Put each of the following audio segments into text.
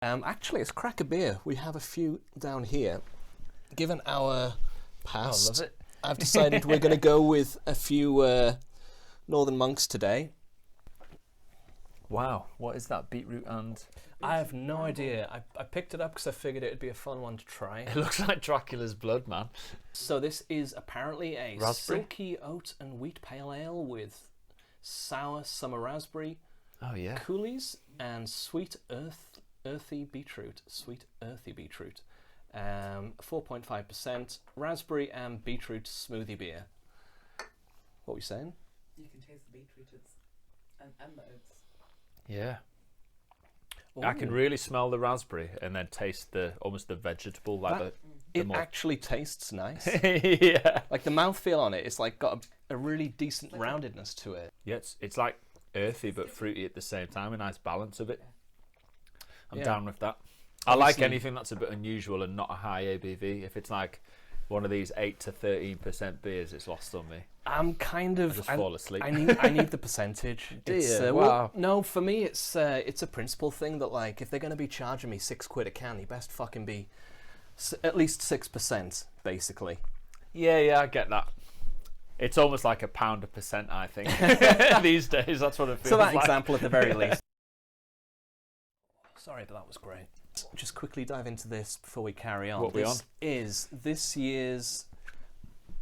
Actually, let's crack a beer. We have a few down here. Given our past, love it. I've decided we're going to go with a few Northern Monks today. Wow, what is that? Beetroot and... I have no idea. I picked it up because I figured it would be a fun one to try. It looks like Dracula's blood, man. So this is apparently a Raspberry? silky oat and wheat pale ale with sour summer raspberry, Oh, yeah. coulis, and sweet earthy beetroot. 4.5% raspberry and beetroot smoothie beer. What were you saying? You can taste the beetroot and the oats. Yeah. Ooh. I can really smell the raspberry and then taste almost the vegetable, like It actually tastes nice. yeah. Like the mouthfeel on it, it's like got a really decent roundedness to it. Yeah, it's like earthy but fruity at the same time, a nice balance of it. I'm down with that. I like anything that's a bit unusual and not a high ABV. If it's like one of these 8 to 13% beers, it's lost on me. I'm kind of... I just fall asleep. I need the percentage. Do you? Wow. Well, no, for me, it's a principle thing that, like, if they're going to be charging me £6 a can, you best fucking be at least 6%, basically. Yeah, I get that. It's almost like £1 a percent, I think. These days, that's what it feels So that like. example at the very least. Sorry, but that was great. Just quickly dive into this before we carry on. What are we on? This is this year's,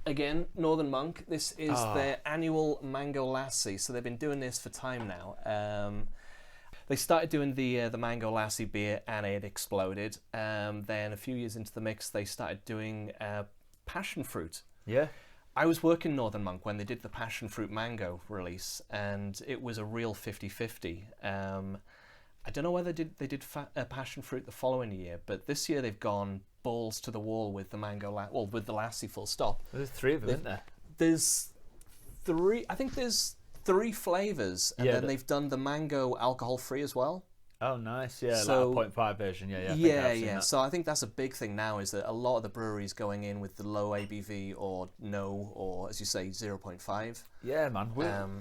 again, Northern Monk. This is their annual Mango Lassi. So they've been doing this for time now. They started doing the Mango Lassi beer and it exploded. Then a few years into the mix, they started doing passion fruit. Yeah. I was working Northern Monk when they did the passion fruit mango release, and it was a real 50-50. I don't know whether they did passion fruit the following year, but this year they've gone balls to the wall with the with the Lassi, full stop. There's 3 of them, isn't there? There's 3. I think there's 3 flavors, and then they've done the mango alcohol free as well. Oh, nice. Yeah, So- like a 0.5 version. Yeah. Yeah. So I think that's a big thing now, is that a lot of the breweries going in with the low ABV or no, or as you say, 0.5. Yeah, man.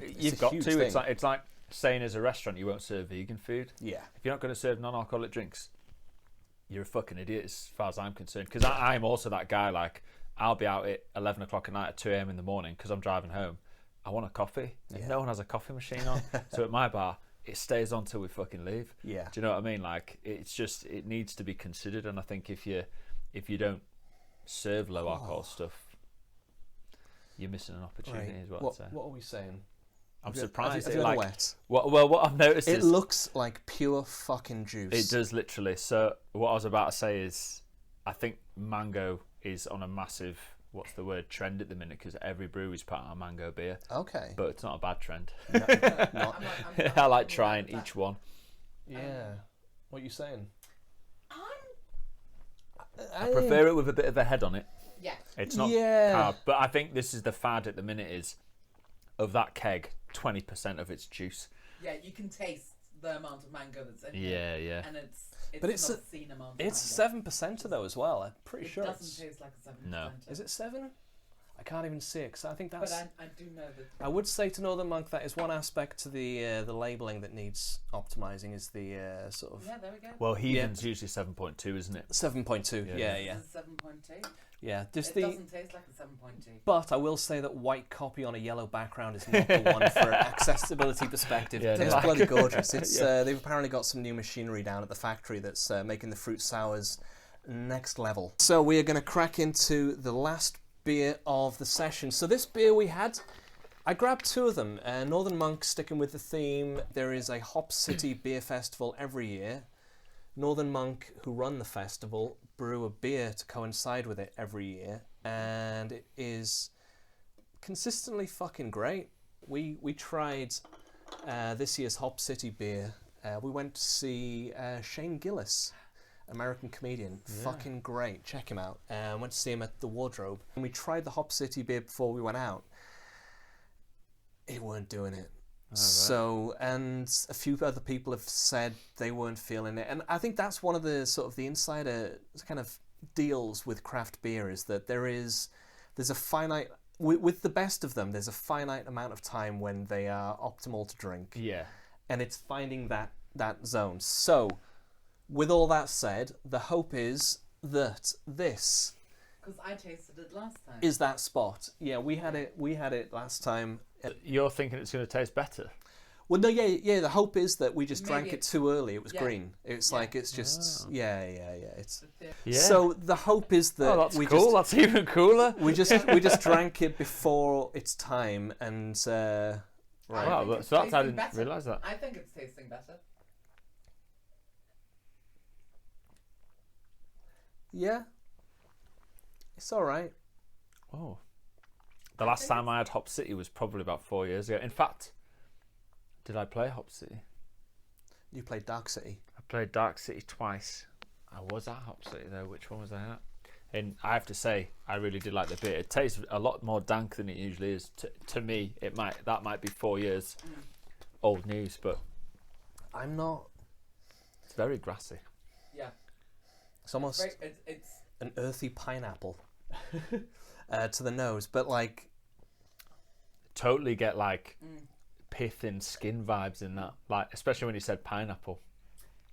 It's You've a got huge to. thing. It's like saying as a restaurant you won't serve vegan food. Yeah. If you're not going to serve non-alcoholic drinks, you're a fucking idiot as far as I'm concerned. Because I'm also that guy, like, I'll be out at 11 o'clock at night at 2 a.m. in the morning because I'm driving home. I want a coffee. And no one has a coffee machine on. So at my bar, it stays on till we fucking leave. Yeah. Do you know what I mean? Like, it's just, it needs to be considered. And I think if you don't serve low alcohol stuff, you're missing an opportunity as well. What are we saying? I'm surprised. Have you had a wet? What I've noticed It is looks like pure fucking juice. it does literally. So what I was about to say is, I think mango is on a massive, what's the word, trend at the minute, because every brewery's put out a mango beer. Okay. But it's not a bad trend. Not, I like trying each one. yeah. What are you saying? I prefer it with a bit of a head on it. Yeah. It's not Yeah. hard. But I think this is the fad at the minute, is of that keg, 20% of its juice. Yeah, you can taste the amount of mango that's in Yeah, it. yeah. And it's But an it's obscene amount of It's mango. 7% though as well. I'm pretty sure It it's. doesn't taste like a 7%. No. Is it 7? I can't even see it, because I think But that's. I do know that. I would say to Northern Monk that is one aspect to the labelling that needs optimizing, is the sort of Yeah, there we go. Well, Heathen's usually 7.2, isn't it? 7.2. Yeah. Yeah. This is 7.2. Yeah. Just It doesn't taste like a 7.2. But I will say that white copy on a yellow background is not the one for an accessibility perspective. Yeah, It's no. bloody gorgeous. It's they've apparently got some new machinery down at the factory that's making the fruit sours next level. So we are going to crack into the last beer of the session. So this beer I grabbed 2 of them. Northern Monk, sticking with the theme. There is a Hop City Beer Festival every year. Northern Monk, who run the festival, brew a beer to coincide with it every year, and it is consistently fucking great. We tried this year's Hop City beer. We went to see Shane Gillis, American comedian. Fucking great. Check him out. Went to see him at the Wardrobe. And we tried the Hop City beer before we went out. It weren't doing it. So, and a few other people have said they weren't feeling it. And I think that's one of the sort of the insider kind of deals with craft beer, is that there's a finite, with the best of them, there's a finite amount of time when they are optimal to drink. Yeah. And it's finding that zone. So, With all that said, the hope is that this Because I tasted it last time. is that spot. Yeah, we had it last time. You're thinking it's going to taste better? Well, no, yeah. The hope is that we just drank Maybe it too early. It was yeah. green. It's Yeah. like it's just yeah. It's Yeah. so the hope is that oh, that's we cool. That's even cooler. we just drank it before its time and I Wow, think it's so I tasting didn't better. realise that. I think it's tasting better. yeah, it's all right. Oh. The last time I had Hop City was probably about 4 years ago. In fact, did I play Hop City? You played Dark City. I played Dark City twice. I was at Hop City though. Which one was I at? And I have to say, I really did like the beer. It tastes a lot more dank than it usually is. To me, that might be 4 years old news, but I'm not. it's very grassy. Yeah. It's almost It's an earthy pineapple to the nose, but like Totally get like pith and skin vibes in that. Like especially when you said pineapple.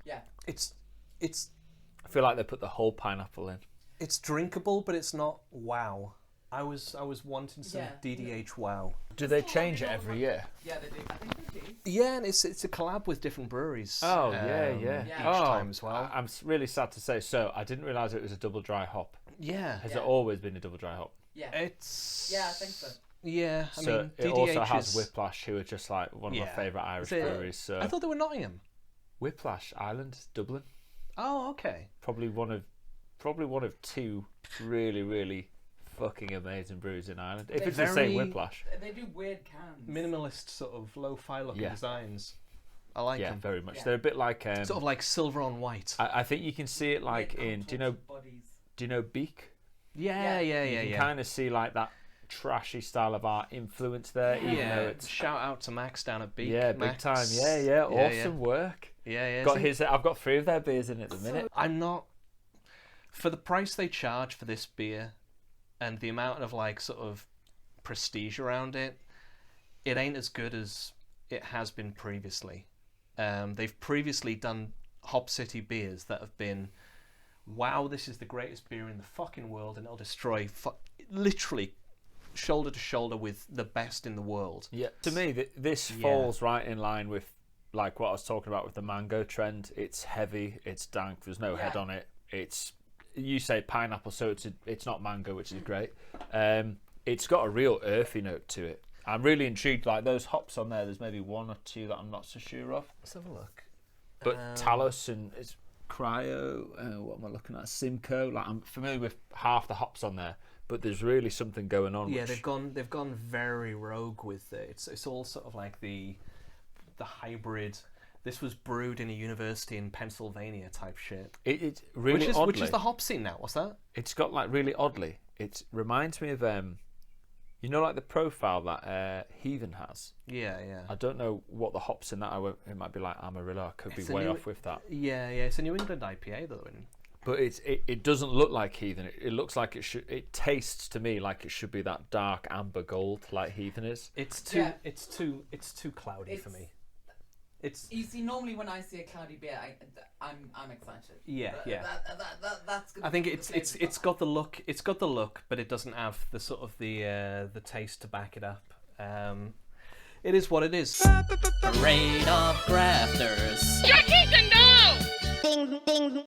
yeah. it's I feel like they put the whole pineapple in. it's drinkable, but it's not wow. I was wanting some Yeah. DDH wow. Do they change it every year? Yeah, they do. I think they do. Yeah, and it's a collab with different breweries. Oh yeah. Yeah. Each time as well. I'm really sad to say. So I didn't realise it was a double dry hop. Yeah, Has Yeah. it always been a double dry hop? Yeah. it's. Yeah, I think so. Yeah, I So mean, it DDH also has is. Whiplash, who are just like one of my Yeah. favourite Irish Is it- breweries. So I thought they were Nottingham. Whiplash Island, Dublin, Oh, okay. probably one of two really fucking amazing breweries in Ireland. If They're it's the same very- Whiplash, They do weird cans. Minimalist sort of lo-fi looking Yeah. designs. I like yeah, them. very much. Yeah. They're a bit like Sort of like silver on white. I think you can see it like Weird in. Do contorted bodies. you know Beak? Yeah. You can kind of see like that trashy style of art influence there, even Yeah, though it's shout out to Max down at Beak. yeah, big Max. time. Yeah, awesome work. Yeah. Got his. I've got 3 of their beers in at the minute. I'm not for the price they charge for this beer and the amount of like sort of prestige around it. It ain't as good as it has been previously. They've previously done Hop City beers that have been, wow, this is the greatest beer in the fucking world, and it'll destroy literally shoulder to shoulder with the best in the world. Yeah, to me, this falls right in line with like what I was talking about with the mango trend. It's heavy, it's dank. There's no head on it. It's you say pineapple, so it's not mango, which is great. It's got a real earthy note to it. I'm really intrigued. Like those hops on there, there's maybe 1 or 2 that I'm not so sure of. Let's have a look. But Talos and it's Cryo. What am I looking at? Simcoe. Like I'm familiar with half the hops on there, but there's really something going on. Yeah, which, they've gone very rogue with it. It's all sort of like the hybrid. This was brewed in a university in Pennsylvania type shit. It's really Which oddly. is the hop scene now? What's that? It's got like really oddly. It reminds me of you know, like the profile that Heathen has. Yeah. I don't know what the hops in that are. It might be like Amarillo. I could It's be a way new- off with that. Yeah. It's a New England IPA though. But it doesn't look like Heathen. It looks like it should. It tastes to me like it should be that dark amber gold like Heathen is. It's too. Yeah. It's too cloudy for me. It's You see, normally when I see a cloudy beer, I'm excited. Yeah, But yeah. That's gonna I think be it's the flavour it's got the look. It's got the look, but it doesn't have the sort of the taste to back it up. It is what it is. Parade of Grafters. Your teeth can go!